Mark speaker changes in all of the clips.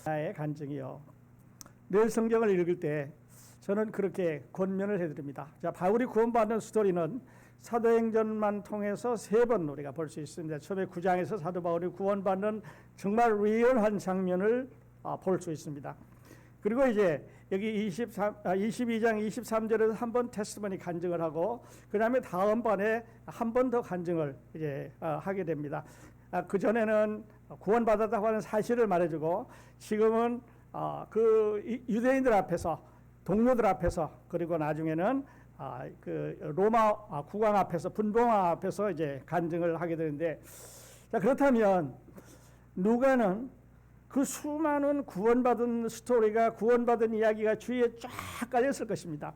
Speaker 1: 나의 간증이요. 늘 성경을 읽을 때 저는 그렇게 권면을 해드립니다. 자, 바울이 구원받는 스토리는 사도행전만 통해서 3번 우리가 볼 수 있습니다. 처음에 9장에서 사도 바울이 구원받는 정말 리얼한 장면을 볼 수 있습니다. 그리고 이제 여기 22장 23절에서 한 번 테스트머니 간증을 하고, 그 다음에 다음 번에 한 번 더 간증을 이제 하게 됩니다. 그 전에는 구원받았다고 하는 사실을 말해주고, 지금은 그 유대인들 앞에서, 동료들 앞에서, 그리고 나중에는 그 로마 국왕 앞에서, 분봉왕 앞에서 이제 간증을 하게 되는데, 자, 그렇다면 누가는 그 수많은 구원받은 스토리가, 구원받은 이야기가 주위에 쫙 깔렸을 것입니다.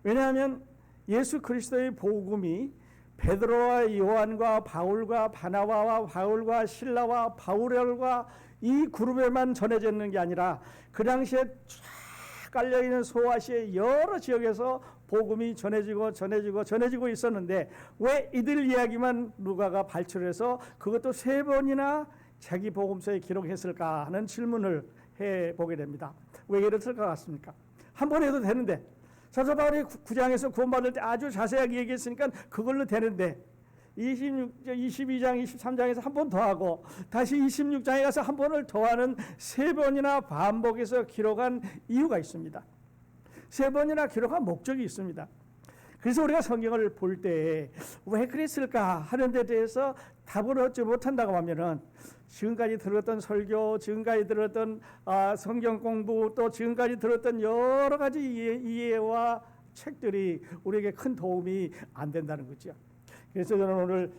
Speaker 1: 왜냐하면 예수 그리스도의 복음이 베드로와 요한과 바울과 바나바와 바울과 실라와 바울과 이 그룹에만 전해졌는 게 아니라 그 당시에 쫙 깔려있는 소아시아의 여러 지역에서 복음이 전해지고 있었는데, 왜 이들 이야기만 누가가 발췌해서 그것도 3번이나 자기 복음서에 기록했을까 하는 질문을 해보게 됩니다. 왜 이랬을 것 같습니까? 한 번 해도 되는데, 사도 바울이 9장에서 구원받을 때 아주 자세하게 얘기했으니까 그걸로 되는데, 22장, 23장에서 한 번 더 하고 다시 26장에 가서 한 번을 더 하는 3번이나 반복해서 기록한 이유가 있습니다. 3번이나 기록한 목적이 있습니다. 그래서 우리가 성경을 볼 때 왜 그랬을까 하는 데 대해서 답을 얻지 못한다고 하면은, 지금까지 들었던 설교, 지금까지 들었던 성경 공부, 또 지금까지 들었던 여러 가지 이해와 책들이 우리에게 큰 도움이 안 된다는 거죠. 그래서 저는 오늘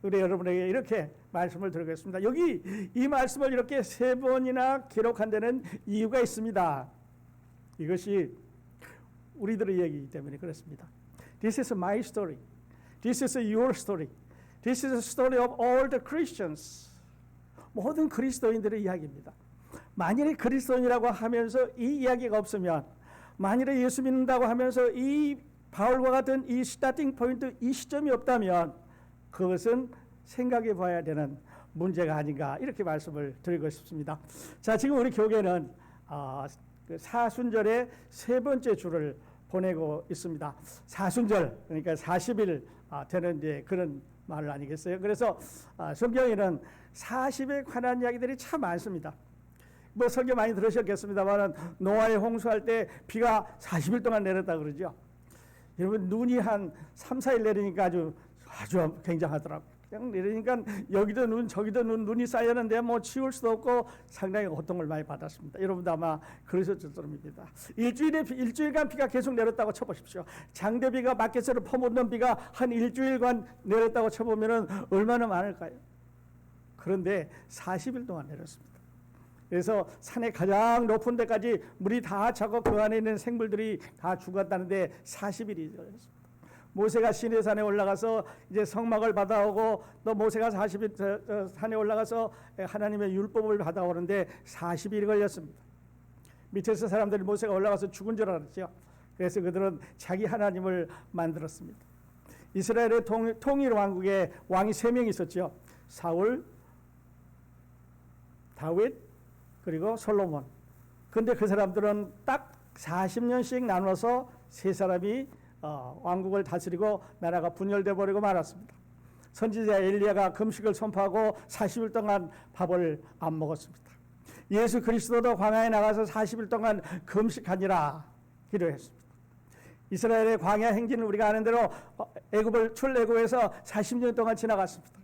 Speaker 1: 우리 여러분에게 이렇게 말씀을 드리겠습니다. 여기 이 말씀을 이렇게 3번이나 기록한 데는 이유가 있습니다. 이것이 우리들의 이야기이기 때문에 그렇습니다. This is my story. This is your story. This is the story of all the Christians. 모든 그리스도인들의 이야기입니다. 만일에 그리스도인이라고 하면서 이 이야기가 없으면, 만일에 예수 믿는다고 하면서 이 바울과 같은 이 스타팅 포인트, 이 시점이 없다면 그것은 생각해 봐야 되는 문제가 아닌가, 이렇게 말씀을 드리고 싶습니다. 자, 지금 우리 교회는 그 사순절의 3번째 주를 보내고 있습니다. 사순절, 그러니까 40일 되는 이제 그런 말 아니겠어요? 그래서 성경에는 40에 관한 이야기들이 참 많습니다. 뭐 설교 많이 들으셨겠습니다만, 노아의 홍수할 때 비가 40일 동안 내렸다 그러죠. 여러분, 눈이 한 3, 4일 내리니까 아주 굉장하더라고요. 그냥 내리니까 여기도 눈, 저기도 눈이 쌓였는데 뭐 치울 수도 없고 상당히 고통을 많이 받았습니다. 여러분도 아마 그러셨을 겁니다. 일주일간 비가 계속 내렸다고 쳐보십시오. 장대비가 마켓으로 퍼붓는 비가 한 일주일간 내렸다고 쳐보면 얼마나 많을까요? 그런데 40일 동안 내렸습니다. 그래서 산의 가장 높은 데까지 물이 다 차고 그 안에 있는 생물들이 다 죽었다는데 40일이 걸렸습니다. 모세가 시내산에 올라가서 이제 성막을 받아오고, 또 모세가 40일 산에 올라가서 하나님의 율법을 받아오는데 40일이 걸렸습니다. 밑에서 사람들이 모세가 올라가서 죽은 줄 알았죠. 그래서 그들은 자기 하나님을 만들었습니다. 이스라엘의 통일 왕국에 왕이 3명 있었죠. 사울, 다윗, 그리고 솔로몬. 근데 그 사람들은 딱 40년씩 나눠서 3사람이 왕국을 다스리고 나라가 분열돼 버리고 말았습니다. 선지자 엘리야가 금식을 선포하고 40일 동안 밥을 안 먹었습니다. 예수 그리스도도 광야에 나가서 40일 동안 금식하니라 기도했습니다. 이스라엘의 광야 행진을 우리가 아는 대로 출애굽에서 40년 동안 지나갔습니다.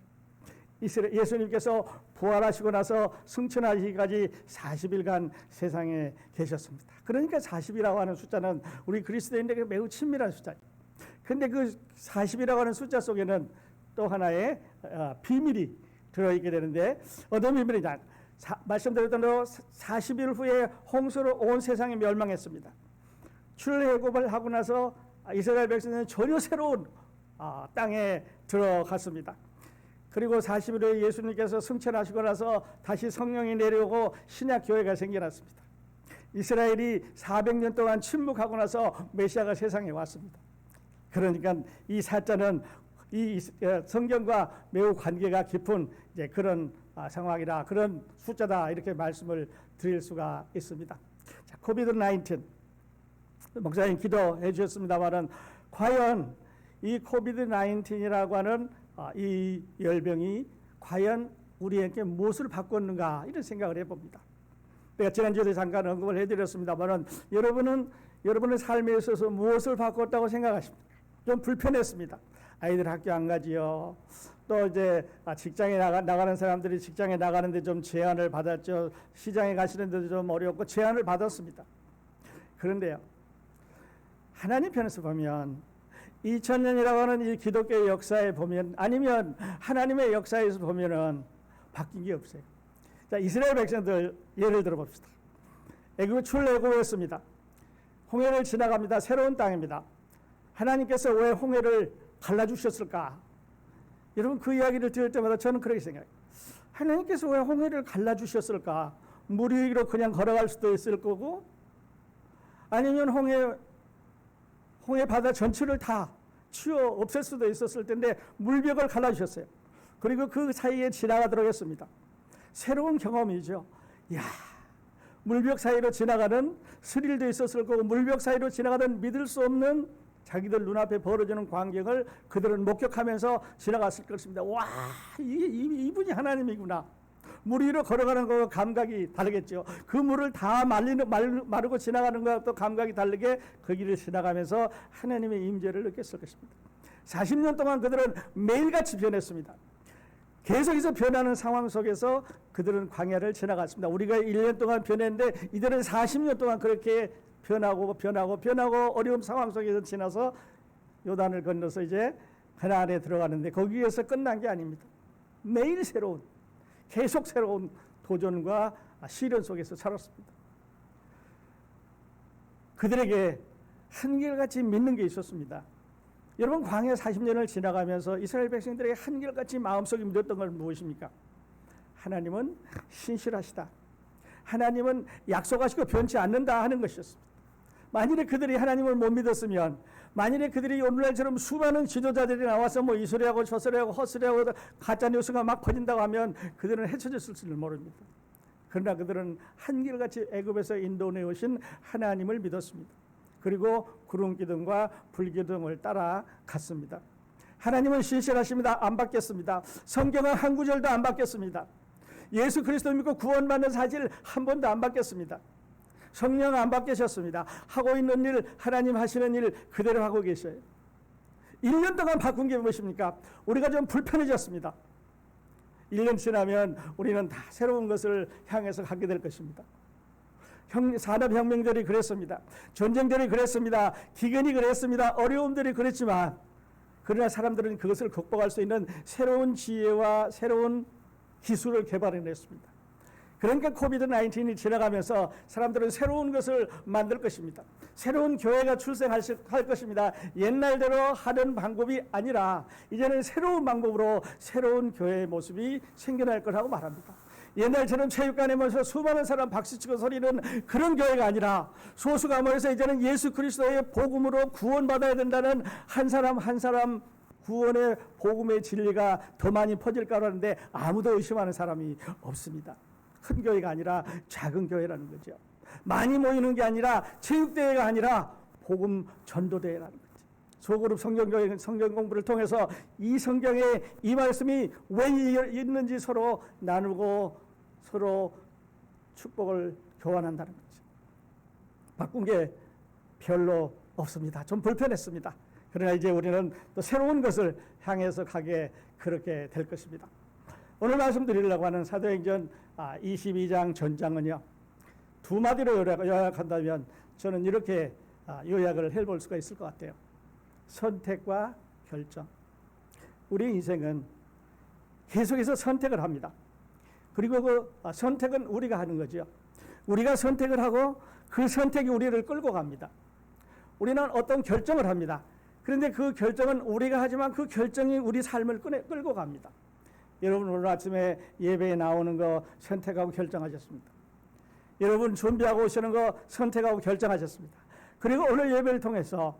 Speaker 1: 예수님께서 부활하시고 나서 승천하시기까지 40일간 세상에 계셨습니다. 그러니까 40이라고 하는 숫자는 우리 그리스도인들에게 매우 친밀한 숫자예요. 그런데 그 40이라고 하는 숫자 속에는 또 하나의 비밀이 들어있게 되는데, 어떤 비밀이냐? 말씀드렸던 대로 40일 후에 홍수로 온 세상이 멸망했습니다. 출애굽을 하고 나서 이스라엘 백성은 전혀 새로운 땅에 들어갔습니다. 그리고 40일 후에 예수님께서 승천하시고 나서 다시 성령이 내려오고 신약 교회가 생겨났습니다. 이스라엘이 400년 동안 침묵하고 나서 메시아가 세상에 왔습니다. 그러니까 이 사자는 이 성경과 매우 관계가 깊은 이제 그런 상황이라 그런 숫자다 이렇게 말씀을 드릴 수가 있습니다. 자, 코비드 19 목사님 기도해 주셨습니다만은 과연 이 코비드 19이라고 하는 이 열병이 과연 우리에게 무엇을 바꿨는가 이런 생각을 해봅니다. 내가 지난주에 잠깐 언급을 해드렸습니다만은 여러분의 삶에 있어서 무엇을 바꿨다고 생각하십니까? 좀 불편했습니다. 아이들 학교 안 가지요. 또 이제 직장에 나가는 사람들이 직장에 나가는데 좀 제한을 받았죠. 시장에 가시는데도 좀 어렵고 제한을 받았습니다. 그런데요, 하나님 편에서 보면 2000년이라고 하는 이 기독교의 역사에 보면 아니면 하나님의 역사에서 보면은 바뀐 게 없어요. 자, 이스라엘 백성들 예를 들어 봅시다. 애굽 출애굽했습니다. 홍해를 지나갑니다. 새로운 땅입니다. 하나님께서 왜 홍해를 갈라주셨을까? 여러분 그 이야기를 들을 때마다 저는 그렇게 생각해요. 하나님께서 왜 홍해를 갈라주셨을까? 물 위로 그냥 걸어갈 수도 있을 거고 아니면 홍해 바다 전체를 다 치워 없앨 수도 있었을 텐데 물벽을 갈라주셨어요. 그리고 그 사이에 지나가도록 했습니다. 새로운 경험이죠. 이야, 물벽 사이로 지나가는 스릴도 있었을 거고 물벽 사이로 지나가던 믿을 수 없는 자기들 눈앞에 벌어지는 광경을 그들은 목격하면서 지나갔을 것입니다. 와, 이분이 하나님이구나. 물 위로 걸어가는 거 감각이 다르겠죠. 그 물을 다 마르고 지나가는 것도 감각이 다르게 그 길을 지나가면서 하나님의 임재를 느꼈을 것입니다. 40년 동안 그들은 매일같이 변했습니다. 계속해서 변하는 상황 속에서 그들은 광야를 지나갔습니다. 우리가 1년 동안 변했는데 이들은 40년 동안 그렇게 변하고 어려운 상황 속에서 지나서 요단을 건너서 이제 가나안에 들어가는데 거기에서 끝난 게 아닙니다. 매일 계속 새로운 도전과 시련 속에서 살았습니다. 그들에게 한결같이 믿는 게 있었습니다. 여러분 광야 40년을 지나가면서 이스라엘 백성들에게 한결같이 마음속에 믿었던 건 무엇입니까? 하나님은 신실하시다. 하나님은 약속하시고 변치 않는다 하는 것이었습니다. 만일에 그들이 하나님을 못 믿었으면 만일에 그들이 오늘날처럼 수많은 지도자들이 나와서 뭐 이 소리하고 저 소리하고 헛소리하고 가짜뉴스가 막 퍼진다고 하면 그들은 헤쳐졌을지를 모릅니다. 그러나 그들은 한결같이 애굽에서 인도해 오신 하나님을 믿었습니다. 그리고 구름기둥과 불기둥을 따라갔습니다. 하나님은 신실하십니다. 안 바뀌었습니다. 성경은 한 구절도 안 바뀌었습니다. 예수 그리스도 믿고 구원받는 사실 한 번도 안 바뀌었습니다. 성령 안 바뀌셨습니다. 하고 있는 일, 하나님 하시는 일 그대로 하고 계셔요. 1년 동안 바꾼 게 무엇입니까? 우리가 좀 불편해졌습니다. 1년 지나면 우리는 다 새로운 것을 향해서 가게 될 것입니다. 산업혁명들이 그랬습니다. 전쟁들이 그랬습니다. 기근이 그랬습니다. 어려움들이 그랬지만 그러나 사람들은 그것을 극복할 수 있는 새로운 지혜와 새로운 기술을 개발해냈습니다. 그러니까 코비드 19이 지나가면서 사람들은 새로운 것을 만들 것입니다. 새로운 교회가 출생할 것입니다. 옛날대로 하던 방법이 아니라 이제는 새로운 방법으로 새로운 교회의 모습이 생겨날 거라고 말합니다. 옛날처럼 체육관에 모여서 수많은 사람 박수치고 소리는 그런 교회가 아니라 소수가 모여서 이제는 예수 그리스도의 복음으로 구원받아야 된다는 한 사람 한 사람 구원의 복음의 진리가 더 많이 퍼질 거라는데 아무도 의심하는 사람이 없습니다. 큰 교회가 아니라 작은 교회라는 거죠. 많이 모이는 게 아니라 체육대회가 아니라 복음 전도대회라는 거죠. 소그룹 성경교회 성경 공부를 통해서 이 성경에 이 말씀이 왜 있는지 서로 나누고 서로 축복을 교환한다는 거죠. 바꾼 게 별로 없습니다. 좀 불편했습니다. 그러나 이제 우리는 또 새로운 것을 향해서 가게 그렇게 될 것입니다. 오늘 말씀드리려고 하는 사도행전 22장 전장은요. 두 마디로 요약한다면 저는 이렇게 요약을 해볼 수가 있을 것 같아요. 선택과 결정. 우리 인생은 계속해서 선택을 합니다. 그리고 그 선택은 우리가 하는 거죠. 우리가 선택을 하고 그 선택이 우리를 끌고 갑니다. 우리는 어떤 결정을 합니다. 그런데 그 결정은 우리가 하지만 그 결정이 우리 삶을 끌고 갑니다. 여러분 오늘 아침에 예배에 나오는 거 선택하고 결정하셨습니다. 여러분 준비하고 오시는 거 선택하고 결정하셨습니다. 그리고 오늘 예배를 통해서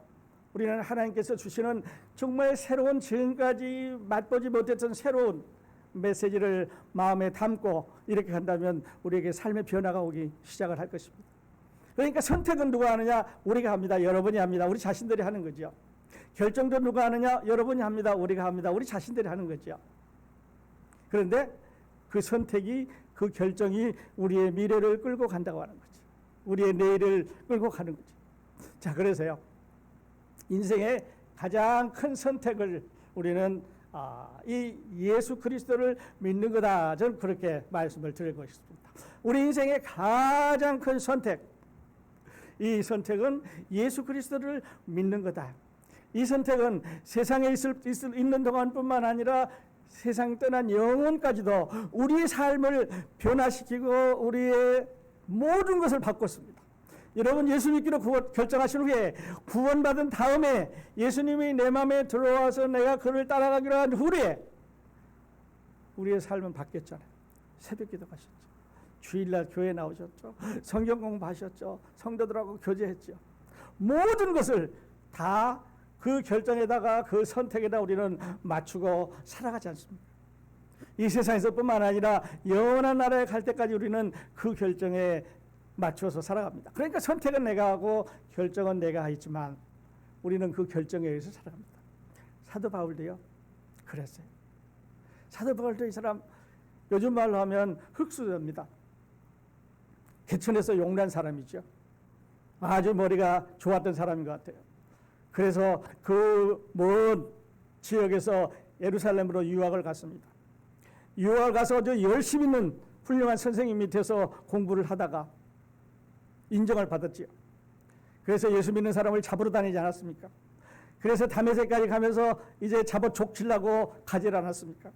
Speaker 1: 우리는 하나님께서 주시는 정말 새로운 지금까지 맛보지 못했던 새로운 메시지를 마음에 담고 이렇게 한다면 우리에게 삶의 변화가 오기 시작을 할 것입니다. 그러니까 선택은 누가 하느냐? 우리가 합니다. 여러분이 합니다. 우리 자신들이 하는 거죠. 결정도 누가 하느냐? 여러분이 합니다. 우리가 합니다. 우리 자신들이 하는 거죠. 그런데 그 선택이, 그 결정이 우리의 미래를 끌고 간다고 하는 거죠. 우리의 내일을 끌고 가는 거죠. 자, 그래서요, 인생의 가장 큰 선택을 우리는 이 예수 그리스도를 믿는 거다. 저는 그렇게 말씀을 드리고 싶습니다. 우리 인생의 가장 큰 선택, 이 선택은 예수 그리스도를 믿는 거다. 이 선택은 세상에 있는 동안뿐만 아니라 세상 떠난 영혼까지도 우리의 삶을 변화시키고 우리의 모든 것을 바꿨습니다. 여러분, 예수 믿기로 결정하신 후에, 구원받은 다음에 예수님이 내 마음에 들어와서 내가 그를 따라가기로 한 후에 우리의 삶은 바뀌었잖아요. 새벽기도 가셨죠. 주일날 교회 나오셨죠. 성경 공부하셨죠. 성도들하고 교제했죠. 모든 것을 다 그 결정에다가, 그 선택에다 우리는 맞추고 살아가지 않습니까? 이 세상에서뿐만 아니라 영원한 나라에 갈 때까지 우리는 그 결정에 맞춰서 살아갑니다. 그러니까 선택은 내가 하고 결정은 내가 하지만 우리는 그 결정에 의해서 살아갑니다. 사도 바울도요, 그랬어요. 사도 바울도 이 사람 요즘 말로 하면 흙수저입니다. 개천에서 용난 사람이죠. 아주 머리가 좋았던 사람인 것 같아요. 그래서 그 먼 지역에서 예루살렘으로 유학을 갔습니다. 유학을 가서 아주 열심히 있는 훌륭한 선생님 밑에서 공부를 하다가 인정을 받았지요. 그래서 예수 믿는 사람을 잡으러 다니지 않았습니까? 그래서 다메섹까지 가면서 이제 잡아 족치려고 가지 않았습니까?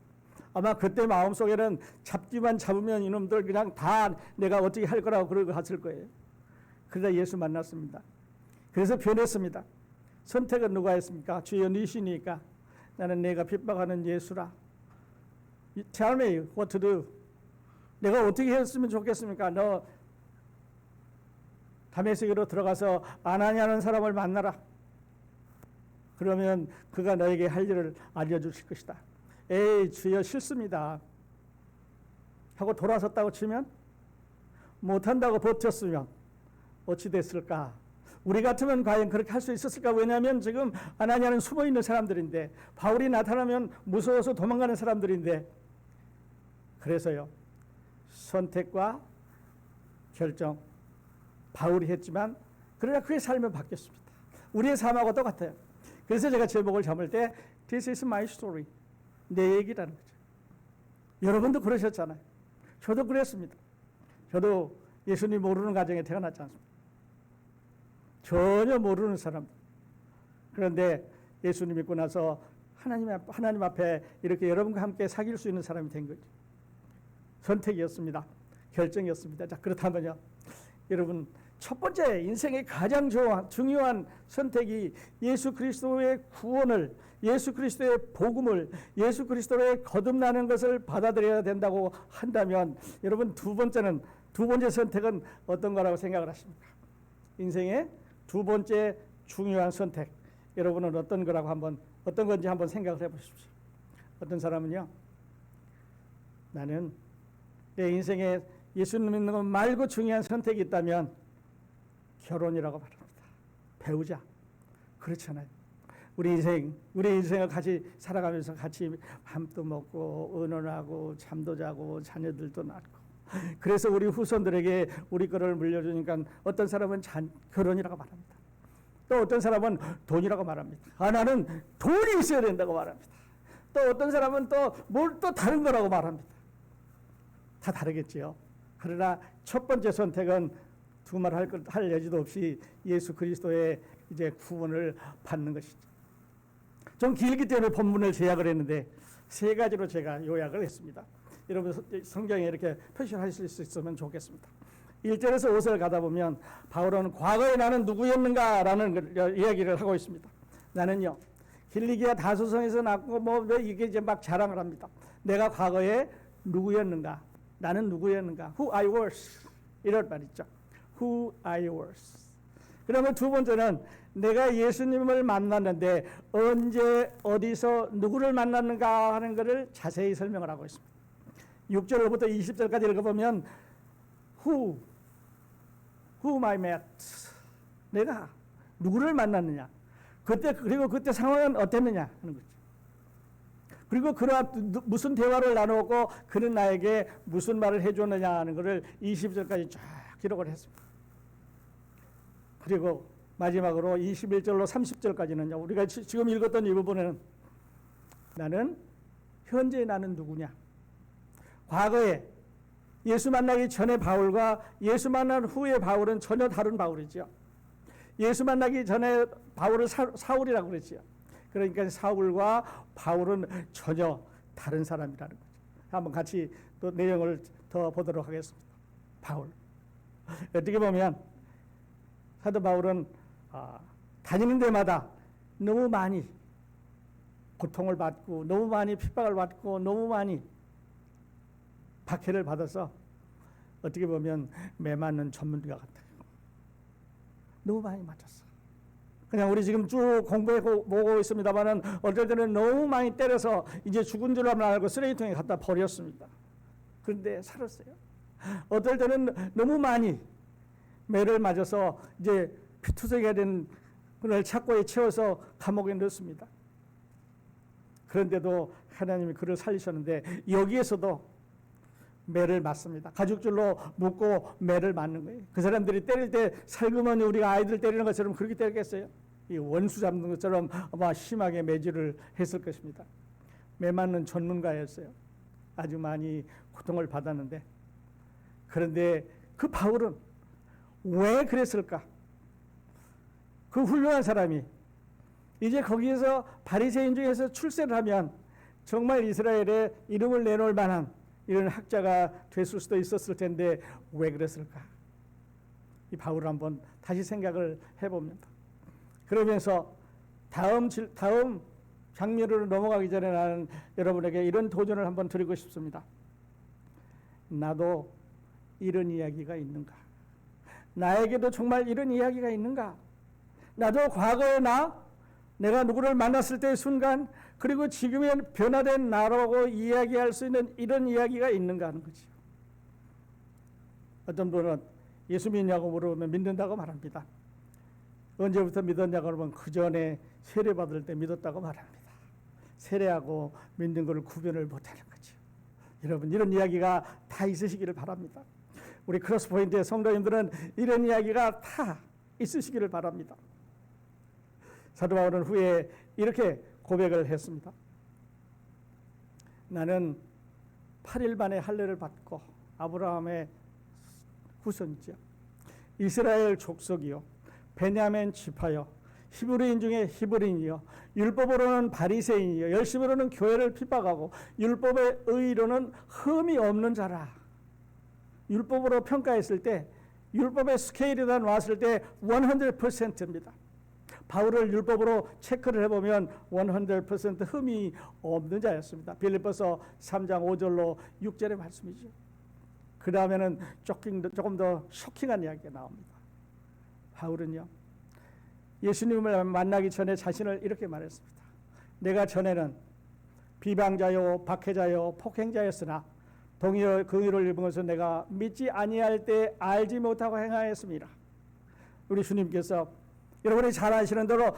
Speaker 1: 아마 그때 마음속에는 잡기만 잡으면 이놈들 그냥 다 내가 어떻게 할 거라고 그러고 갔을 거예요. 그러다 예수 만났습니다. 그래서 변했습니다. 선택은 누가 했습니까? 주여 니시니까 나는 내가 핍박하는 예수라. Tell me what to do. 내가 어떻게 했으면 좋겠습니까? 너 다메섹으로 들어가서 아나니아라는 사람을 만나라. 그러면 그가 너에게 할 일을 알려주실 것이다. 에이, 주여 싫습니다 하고 돌아섰다고 치면, 못한다고 버텼으면 어찌 됐을까? 우리 같으면 과연 그렇게 할 수 있었을까? 왜냐하면 지금 아나니아는 숨어있는 사람들인데, 바울이 나타나면 무서워서 도망가는 사람들인데. 그래서요, 선택과 결정, 바울이 했지만 그러나 그의 삶은 바뀌었습니다. 우리의 삶하고 똑같아요. 그래서 제가 제목을 잡을 때 This is my story, 내 얘기라는 거죠. 여러분도 그러셨잖아요. 저도 그랬습니다. 저도 예수님 모르는 가정에 태어났지 않습니까? 전혀 모르는 사람. 그런데 예수님 믿고 나서 하나님 앞에 이렇게 여러분과 함께 사귈 수 있는 사람이 된 거죠. 선택이었습니다. 결정이었습니다. 자, 그렇다면요, 여러분, 첫 번째 인생의 가장 중요한 선택이 예수 그리스도의 구원을, 예수 그리스도의 복음을, 예수 그리스도의 거듭나는 것을 받아들여야 된다고 한다면, 여러분, 두 번째 선택은 어떤 거라고 생각을 하십니까? 인생의 두 번째 중요한 선택, 여러분은 어떤 건지 한번 생각을 해보십시오. 어떤 사람은요, 나는 내 인생에 예수님 믿는 것 말고 중요한 선택이 있다면 결혼이라고 말합니다. 배우자. 그렇잖아요. 우리 인생을 같이 살아가면서 같이 밥도 먹고 의논하고 잠도 자고 자녀들도 낳고, 그래서 우리 후손들에게 우리 거를 물려주니까 어떤 사람은 결혼이라고 말합니다. 또 어떤 사람은 돈이라고 말합니다. 나는 돈이 있어야 된다고 말합니다. 또 어떤 사람은 또 다른 거라고 말합니다. 다 다르겠지요. 그러나 첫 번째 선택은 두말 할 여지도 없이 예수 그리스도의 이제 구원을 받는 것이죠. 좀 길기 때문에 본문을 제약을 했는데 세 가지로 제가 요약을 했습니다. 여러분 성경에 이렇게 표시하실 수 있으면 좋겠습니다. 1절에서 5절 가다 보면 바울은 과거에 나는 누구였는가라는 이야기를 하고 있습니다. 나는요, 길리기아 다소성에서 낳고 이게 이제 막 자랑을 합니다. 내가 과거에 누구였는가? 나는 누구였는가? Who I was. 이럴 말 있죠. Who I was. 그러면 두 번째는 내가 예수님을 만났는데 언제 어디서 누구를 만났는가 하는 것을 자세히 설명을 하고 있습니다. 6절부터 20절까지 읽어보면 who I met, 내가 누구를 만났느냐, 그리고 그때 상황은 어땠느냐 하는 거죠. 그리고 그러한 무슨 대화를 나누고 그는 나에게 무슨 말을 해줬느냐 하는 것을 20절까지 쫙 기록을 했습니다. 그리고 마지막으로 21절로 30절까지는요. 우리가 지금 읽었던 이 부분에는 현재 나는 누구냐. 과거에 예수 만나기 전에 바울과 예수 만난 후에 바울은 전혀 다른 바울이죠. 예수 만나기 전에 바울을 사울이라고 그랬죠. 그러니까 사울과 바울은 전혀 다른 사람이라는 거죠. 한번 같이 또 내용을 더 보도록 하겠습니다. 바울. 어떻게 보면 사도 바울은 다니는 데마다 너무 많이 고통을 받고 너무 많이 핍박을 받고 너무 많이 박해를 받아서 어떻게 보면 매 맞는 전문가 같아요. 너무 많이 맞았어. 그냥 우리 지금 쭉 공부해 보고 있습니다만은 어떨 때는 너무 많이 때려서 이제 죽은 줄 알고 쓰레기통에 갖다 버렸습니다. 그런데 살았어요. 어떨 때는 너무 많이 매를 맞아서 이제 피투성이가 된 그날 착고에 채워서 감옥에 넣습니다. 그런데도 하나님이 그를 살리셨는데 여기에서도 매를 맞습니다. 가죽줄로 묶고 매를 맞는 거예요. 그 사람들이 때릴 때 살그머니 우리가 아이들 때리는 것처럼 그렇게 때리겠어요? 이 원수 잡는 것처럼 아마 심하게 매질을 했을 것입니다. 매 맞는 전문가였어요. 아주 많이 고통을 받았는데, 그런데 그 바울은 왜 그랬을까? 그 훌륭한 사람이 이제 거기에서 바리새인 중에서 출세를 하면 정말 이스라엘에 이름을 내놓을 만한 이런 학자가 됐을 수도 있었을 텐데 왜 그랬을까? 이 바울을 한번 다시 생각을 해봅니다. 그러면서 다음 장면으로 넘어가기 전에 나는 여러분에게 이런 도전을 한번 드리고 싶습니다. 나도 이런 이야기가 있는가? 나에게도 정말 이런 이야기가 있는가? 나도 과거의 내가 누구를 만났을 때의 순간, 그리고 지금의 변화된 나라고 이야기할 수 있는 이런 이야기가 있는가 하는 거죠. 어떤 분은 예수 믿냐고 물으면 믿는다고 말합니다. 언제부터 믿었냐고 물으면 그 전에 세례받을 때 믿었다고 말합니다. 세례하고 믿는 것을 구별을 못하는 거죠. 여러분, 이런 이야기가 다 있으시기를 바랍니다. 우리 크로스포인트의 성도님들은 이런 이야기가 다 있으시기를 바랍니다. 사도 바울은 후에 이렇게 고백을 했습니다. 나는 8일 만에 할례를 받고 아브라함의 후손이죠. 이스라엘 족속이요, 베냐민 지파요, 히브리인 중에 히브리인이요, 율법으로는 바리새인이요, 열심으로는 교회를 핍박하고 율법의 의로는 흠이 없는 자라. 율법으로 평가했을 때, 율법의 스케일이 나왔을 때 100%입니다. 바울을 율법으로 체크를 해보면 100% 흠이 없는 자였습니다. 빌립보서 3장 5절로 6절의 말씀이죠. 그 다음에는 조금 더 쇼킹한 이야기가 나옵니다. 바울은요, 예수님을 만나기 전에 자신을 이렇게 말했습니다. 내가 전에는 비방자요, 박해자요, 폭행자였으나 동의와 긍휼을 입은 것은 내가 믿지 아니할 때 알지 못하고 행하였습니다. 우리 주님께서 여러분이 잘 아시는 대로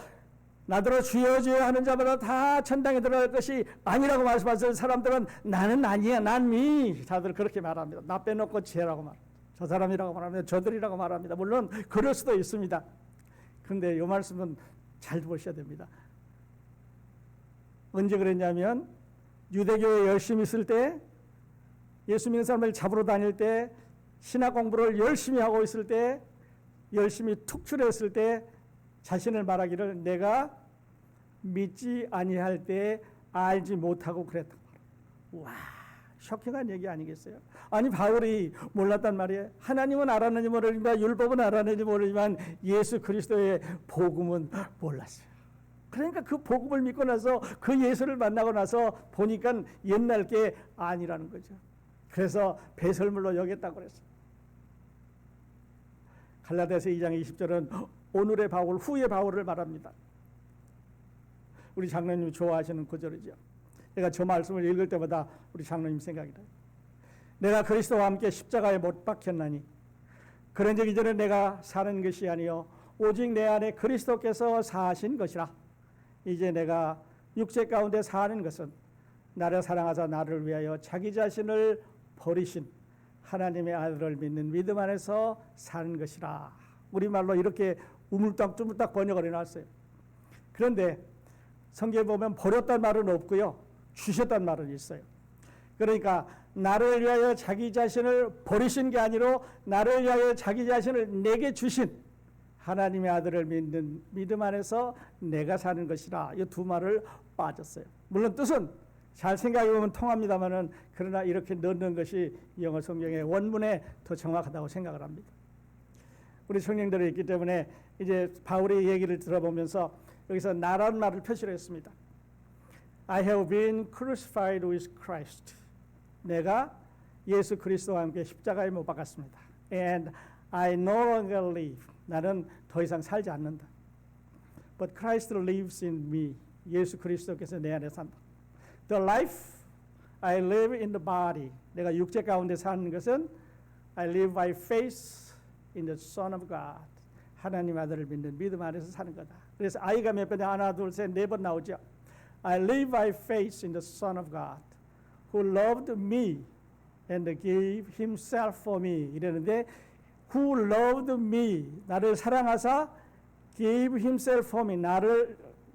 Speaker 1: 나더러 주여 주여 하는 자마다 다 천당에 들어갈 것이 아니라고 말씀하시는 사람들은 나는 아니야, 난 미. 다들 그렇게 말합니다. 나 빼놓고 쟤라고 말합니다. 저 사람이라고 말합니다. 저들이라고 말합니다. 물론 그럴 수도 있습니다. 그런데 이 말씀은 잘 보셔야 됩니다. 언제 그랬냐면 유대교에 열심히 있을 때, 예수 믿는 사람을 잡으러 다닐 때, 신학 공부를 열심히 하고 있을 때, 열심히 툭출했을 때 자신을 말하기를 내가 믿지 아니할 때 알지 못하고 그랬단 말이에요. 와, 쇼킹한 얘기 아니겠어요? 아니, 바울이 몰랐단 말이에요. 하나님은 알았는지 모르지만, 율법은 알았는지 모르지만 예수 그리스도의 복음은 몰랐어요. 그러니까 그 복음을 믿고 나서 그 예수를 만나고 나서 보니까 옛날 게 아니라는 거죠. 그래서 배설물로 여겼다고 그랬어요. 갈라디아서 2장 20절은 오늘의 바울, 후의 바울을 말합니다. 우리 장로님이 좋아하시는 구절이죠. 내가 저 말씀을 읽을 때마다 우리 장로님 생각이 나요. 내가 그리스도와 함께 십자가에 못 박혔나니 그런즉 이제는 내가 사는 것이 아니요 오직 내 안에 그리스도께서 사신 것이라. 이제 내가 육체 가운데 사는 것은 나를 사랑하사 나를 위하여 자기 자신을 버리신 하나님의 아들을 믿는 믿음 안에서 사는 것이라. 우리말로 이렇게 우물딱주물딱 번역을 해놨어요. 그런데 성경에 보면 버렸단 말은 없고요, 주셨단 말은 있어요. 그러니까 나를 위하여 자기 자신을 버리신 게 아니라 나를 위하여 자기 자신을 내게 주신 하나님의 아들을 믿는 믿음 안에서 내가 사는 것이라. 이 두 말을 빠졌어요. 물론 뜻은 잘 생각해 보면 통합니다만은 그러나 이렇게 넣는 것이 영어 성경의 원문에 더 정확하다고 생각을 합니다. 우리 성령들이 있기 때문에 이제 바울의 얘기를 들어보면서 여기서 나라는 말을 표시를 했습니다. I have been crucified with Christ. 내가 예수 그리스도와 함께 십자가에 못 박았습니다. And I no longer live. 나는 더 이상 살지 않는다. But Christ lives in me. 예수 그리스도께서 내 안에 산다. The life I live in the body. 내가 육체 가운데 사는 것은 I live by faith in the Son of God. 하나님 아들을 믿는 믿음 안에서 사는 거다. 그래서 I가 몇 번이냐? 하나, 둘, 셋, 네 번 나오죠. I live by faith in the Son of God, who loved me and gave himself for me. 이러는데 who loved me, 나를 사랑하사 gave himself for me,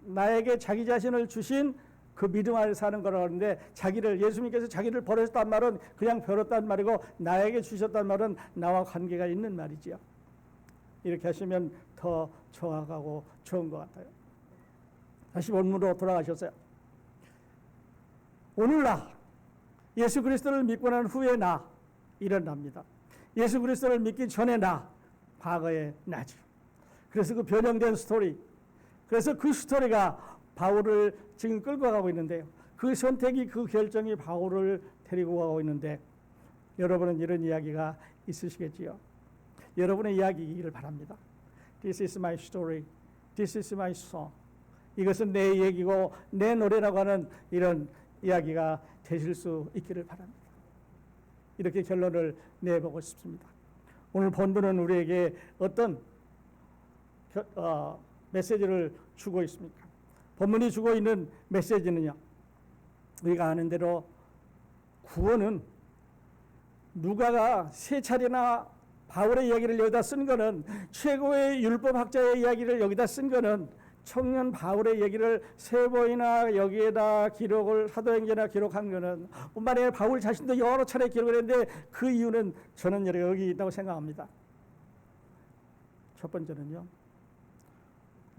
Speaker 1: 나에게 자기 자신을 주신 그 믿음 안에 사는 거라고 하는데, 예수님께서 자기를 버렸단 말은 그냥 버렸단 말이고 나에게 주셨단 말은 나와 관계가 있는 말이지요. 이렇게 하시면 더 정확하고 좋은 것 같아요. 다시 본문으로 돌아가셨어요. 오늘 나 예수 그리스도를 믿고 난 후에 나 일어납니다. 예수 그리스도를 믿기 전에 나 과거의 나죠. 그래서 그 변형된 스토리, 그래서 그 스토리가 바울을 지금 끌고 가고 있는데요. 그 선택이, 그 결정이 바울을 데리고 가고 있는데 여러분은 이런 이야기가 있으시겠지요. 여러분의 이야기이기를 바랍니다. This is my story. This is my song. 이것은 내 얘기고 내 노래라고 하는 이런 이야기가 되실 수 있기를 바랍니다. 이렇게 결론을 내보고 싶습니다. 오늘 본문은 우리에게 어떤 메시지를 주고 있습니까? 본문이 주고 있는 메시지는요, 우리가 아는 대로 구원은 누가가 세 차례나 바울의 이야기를 여기다 쓴 거는, 최고의 율법학자의 이야기를 여기다 쓴 거는, 청년 바울의 얘기를 세 번이나 여기에다 기록을, 사도행전에 기록한 거는, 뿐만 아니라 바울 자신도 여러 차례 기록을 했는데 그 이유는 저는 여기 있다고 생각합니다. 첫 번째는요,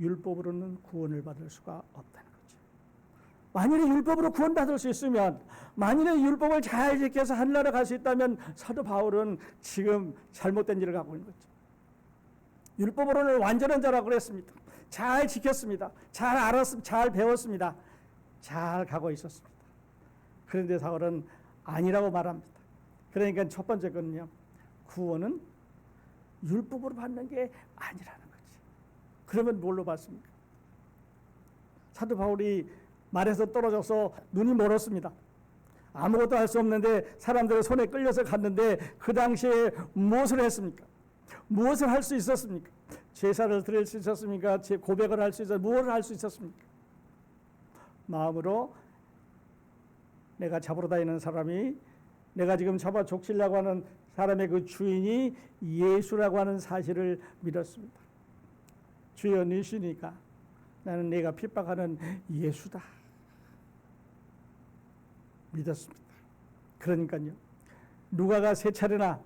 Speaker 1: 율법으로는 구원을 받을 수가 없다는 거죠. 만일에 율법으로 구원받을 수 있으면, 만일에 율법을 잘 지켜서 하늘나라 갈 수 있다면 사도 바울은 지금 잘못된 일을 하고 있는 거죠. 율법으로는 완전한 자라고 그랬습니다. 잘 지켰습니다. 잘 알았습니다. 잘 배웠습니다. 잘 가고 있었습니다. 그런데 바울은 아니라고 말합니다. 그러니까 첫 번째 거는요, 구원은 율법으로 받는 게 아니라는 거지. 그러면 뭘로 받습니까? 사도 바울이 말에서 떨어져서 눈이 멀었습니다. 아무것도 할 수 없는데 사람들의 손에 끌려서 갔는데 그 당시에 무엇을 했습니까? 무엇을 할 수 있었습니까? 제사를 드릴 수 있었습니까? 고백을 할 수 있었습니까? 무엇을 할 수 있었습니까? 마음으로 내가 잡으러 다니는 사람이, 내가 지금 잡아 족치려고 하는 사람의 그 주인이 예수라고 하는 사실을 믿었습니다. 주여 니시니까 나는 내가 핍박하는 예수다 믿었습니다. 그러니까요, 누가가 세 차례나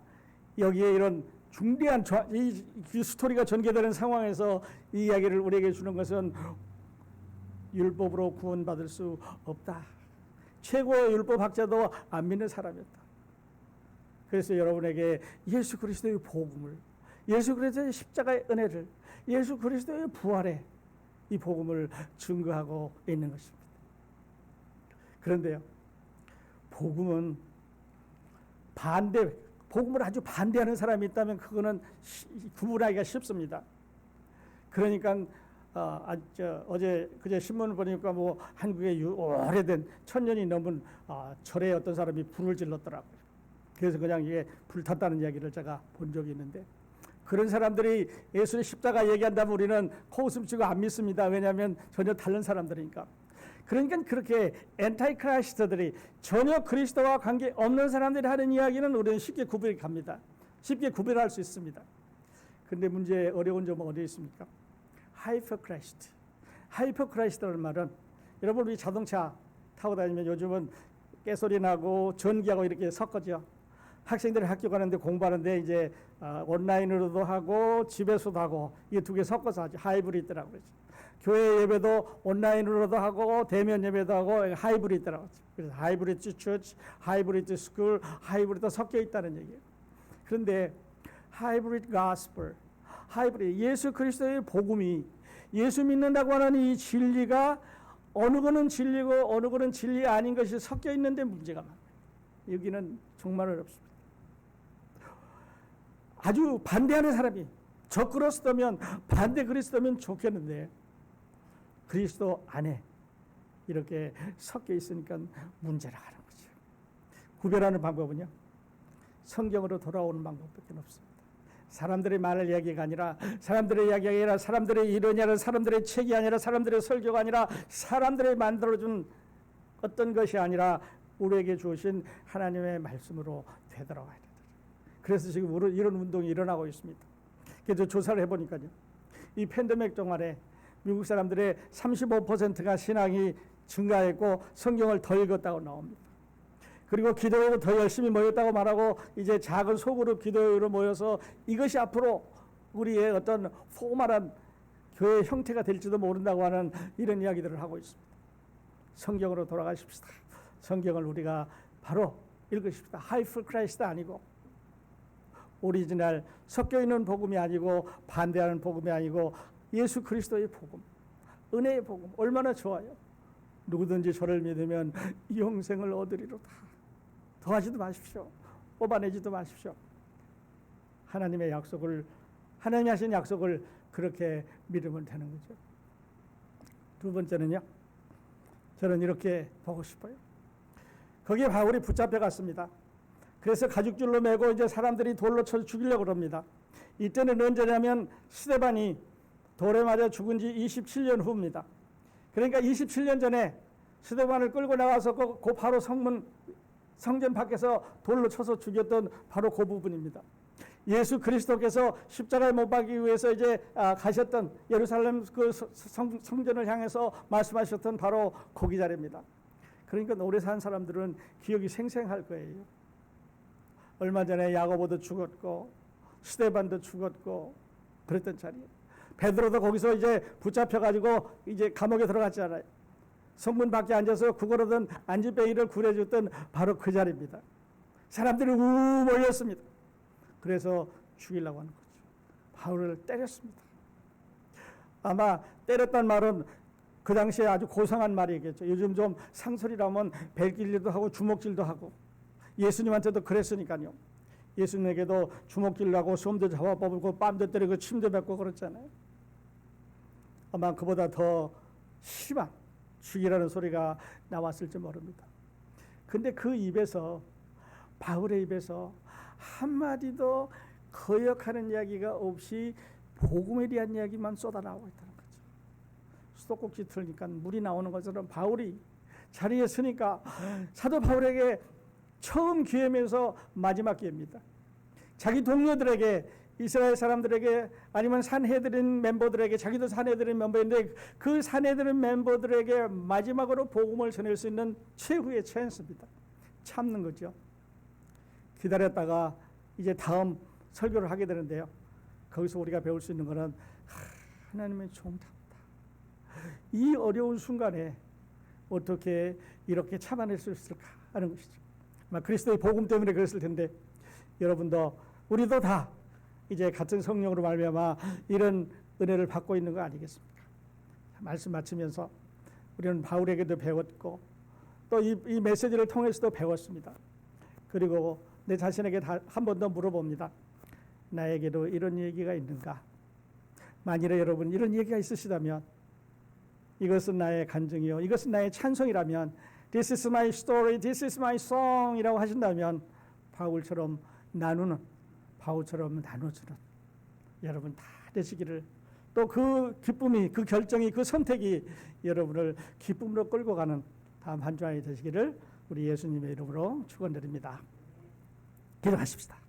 Speaker 1: 여기에 이런 중대한 이 스토리가 전개되는 상황에서 이 이야기를 우리에게 주는 것은 율법으로 구원받을 수 없다. 최고의 율법학자도 안 믿는 사람이었다. 그래서 여러분에게 예수 그리스도의 복음을, 예수 그리스도의 십자가의 은혜를, 예수 그리스도의 부활의 이 복음을 증거하고 있는 것입니다. 그런데요, 복음은 복음을 아주 반대하는 사람이 있다면 그거는 구분하기가 쉽습니다. 그러니까 어제 그제 신문을 보니까 뭐 한국의 오래된 1000년이 넘은 절에 어떤 사람이 불을 질렀더라고요. 그래서 그냥 이게 불탔다는 이야기를 제가 본 적이 있는데, 그런 사람들이 예수의 십자가 얘기한다면 우리는 코웃음 치고 안 믿습니다. 왜냐하면 전혀 다른 사람들이니까. 그러니까 그렇게 엔타이 크라이스트들이 전혀 그리스도와 관계 없는 사람들이 하는 이야기는 우리는 쉽게 구별이 갑니다. 쉽게 구별할 수 있습니다. 근데 문제의 어려운 점은 어디에 있습니까? 하이퍼 크라이스트. 하이퍼 크라이스트라는 말은, 여러분 우리 자동차 타고 다니면 요즘은 깨소리 나고 전기하고 이렇게 섞어져. 학생들이 학교 가는데 공부하는데 이제 온라인으로도 하고 집에서도 하고 이게 두 개 섞어서 하죠. 하이브리드라고 그러죠. 교회 예배도 온라인으로도 하고 대면 예배도 하고 하이브리드라고 하죠. 그래서 하이브리드 처치, 하이브리드 스쿨, 하이브리드 섞여 있다는 얘기예요. 그런데 하이브리드 가스펠, 하이브리드 예수 그리스도의 복음이, 예수 믿는다고 하는 이 진리가 어느 거는 진리고 어느 거는 진리 아닌 것이 섞여 있는데 문제가 많아요. 여기는 정말 어렵습니다. 아주 반대하는 사람이 저 그리스도면, 반대 그리스도면 좋겠는데 그리스도 안에 이렇게 섞여 있으니까 문제라 하는 거죠. 구별하는 방법은요, 성경으로 돌아오는 방법밖에 없습니다. 사람들의 말을 이야기가 아니라, 사람들의 이야기가 아니라, 사람들의 이론이 아니라, 사람들의 책이 아니라, 사람들의 설교가 아니라, 사람들이 만들어준 어떤 것이 아니라 우리에게 주신 하나님의 말씀으로 되돌아와야 된다. 그래서 지금 이런 운동이 일어나고 있습니다. 그래서 조사를 해보니까요, 이 팬데믹 동안에 미국 사람들의 35%가 신앙이 증가했고 성경을 더 읽었다고 나옵니다. 그리고 기도회로 더 열심히 모였다고 말하고, 이제 작은 소그룹 기도회로 모여서 이것이 앞으로 우리의 어떤 포멀한 교회 형태가 될지도 모른다고 하는 이런 이야기들을 하고 있습니다. 성경으로 돌아가십시다. 성경을 우리가 바로 읽으십시다. 하이퍼 크라이스트 아니고, 오리지널 섞여 있는 복음이 아니고, 반대하는 복음이 아니고, 예수 그리스도의 복음, 은혜의 복음, 얼마나 좋아요. 누구든지 저를 믿으면 영생을 얻으리로다. 더하지도 마십시오. 뽑아내지도 마십시오. 하나님의 약속을, 하나님이 하신 약속을 그렇게 믿으면 되는 거죠. 두 번째는요, 저는 이렇게 보고 싶어요. 거기에 바울이 붙잡혀 갔습니다. 그래서 가죽줄로 매고 이제 사람들이 돌로 쳐 죽이려고 합니다. 이때는 언제냐면 스데반이 돌에 맞아 죽은 지 27년 후입니다. 그러니까 27년 전에 스데반을 끌고 나가서 그 바로 성전 밖에서 돌로 쳐서 죽였던 바로 그 부분입니다. 예수 그리스도께서 십자가에 못 박기 위해서 이제 가셨던 예루살렘 그 성전을 향해서 말씀하셨던 바로 거기 자리입니다. 그러니까 오래 산 사람들은 기억이 생생할 거예요. 얼마 전에 야고보도 죽었고 스데반도 죽었고 그랬던 자리예요. 베드로도 거기서 이제 붙잡혀가지고 이제 감옥에 들어갔잖아요. 성문 밖에 앉아서 구걸하던 안지배이를 구려줬던 바로 그 자리입니다. 사람들이 모였습니다. 그래서 죽이려고 하는 거죠. 바울을 때렸습니다. 아마 때렸단 말은 그 당시에 아주 고상한 말이겠죠. 요즘 좀 상설이라면 벨길질도 하고 주먹질도 하고, 예수님한테도 그랬으니까요. 예수님에게도 주먹질도 하고 솜도 잡아뽑고 뺨도 때리고 침도 뱉고 그랬잖아요. 아마 그보다 더 심한 죽이라는 소리가 나왔을지 모릅니다. 근데 그 입에서, 바울의 입에서 한마디도 거역하는 이야기가 없이 복음에 대한 이야기만 쏟아나오고 있다는 거죠. 수도꼭지 틀니까 물이 나오는 것처럼 바울이 자리에 서니까 사도 바울에게 처음 기회면서 마지막 기회입니다. 자기 동료들에게, 이스라엘 사람들에게, 아니면 산헤드린 멤버들에게, 자기도 산헤드린 멤버인데 그 산헤드린 멤버들에게 마지막으로 복음을 전할 수 있는 최후의 찬스입니다. 참는 거죠. 기다렸다가 이제 다음 설교를 하게 되는데요. 거기서 우리가 배울 수 있는 것은 하나님의 종답다. 이 어려운 순간에 어떻게 이렇게 참아낼 수 있을까 하는 것이죠. 그리스도의 복음 때문에 그랬을 텐데, 여러분도 우리도 다 이제 같은 성령으로 말미암아 이런 은혜를 받고 있는 거 아니겠습니까? 말씀 마치면서 우리는 바울에게도 배웠고 또 이 메시지를 통해서도 배웠습니다. 그리고 내 자신에게 한 번 더 물어봅니다. 나에게도 이런 얘기가 있는가? 만일에 여러분 이런 얘기가 있으시다면, 이것은 나의 간증이요, 이것은 나의 찬송이라면, This is my story, this is my song 이라고 하신다면, 바울처럼 나누는, 바울처럼 나눠주는 여러분 다 되시기를, 또 그 기쁨이, 그 결정이, 그 선택이 여러분을 기쁨으로 끌고 가는 다음 한 주간이 되시기를 우리 예수님의 이름으로 축원드립니다. 기도하십시다.